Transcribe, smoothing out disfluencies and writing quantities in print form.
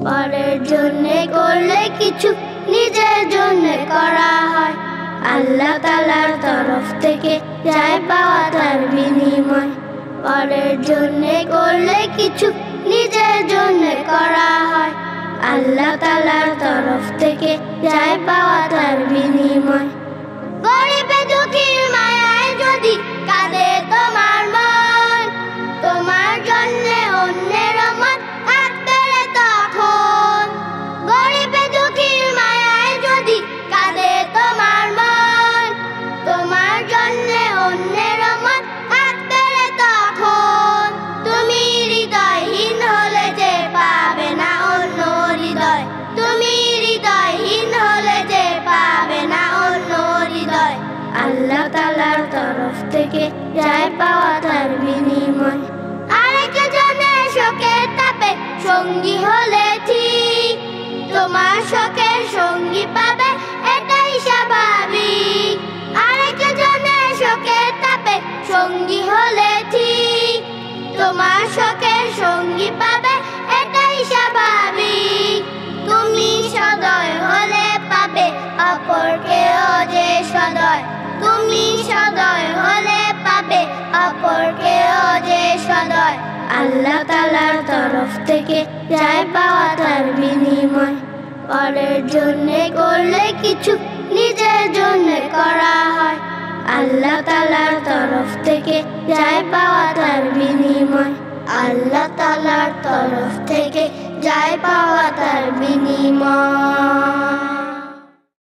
পরের জন্যে করলে কিছু নিজের জন্যে করা হয়। আল্লাহ তাআলার তরফ থেকে যায় পাওয়া তার বিনিময়। পরের জন্যে করলে কিছু নিজের জন্যে করা হয়। আল্লাহ তাআলার তরফ থেকে যায় পাওয়া তার বিনিময়। গরিবে দুঃখীর মায়ায় যদি কাঁদে তোমার মন, তোমার জন্যে অন্যের মন কাঁদবে তখন। গরিবে দুঃখীর মায়ায় যদি কাঁদে তোমার মন, তোমার জন্যে অন্যের মন কাঁদবে তখন। তুমি হৃদয়হীন হলে যে পাবে না অন্য হৃদয়, তুমি হৃদয়হীন হলে যে পাবে না অন্য হৃদয়। আল্লাহ তাআলার তরফ থেকে যায় পাওয়া তার বিনিময়। আরেকজনের শোকের তাপে সঙ্গী হলে ঠিক, তোমার শোকের সঙ্গী পাবে এটাই স্বাভাবিক। আরেকজনের শোকের তাপে সঙ্গী হলে ঠিক, তোমার শোকের সঙ্গী পাবে এটাই স্বাভাবিক। তুমি সদয় হলে পাবে অপরকেও যে সদয়, তুমি সদয় হলে পাবে অপরকেও যে সদয়। আল্লাহ তাআলার তরফ থেকে যায় পাওয়া তার বিনিময়। পরের জন্যে করলে কিছু নিজের জন্যে করা হয়। আল্লাহ তাআলার তরফ থেকে যায় পাওয়া তার বিনিময়। আল্লাহ তাআলার তরফ থেকে যায় পাওয়া তার বিনিময়।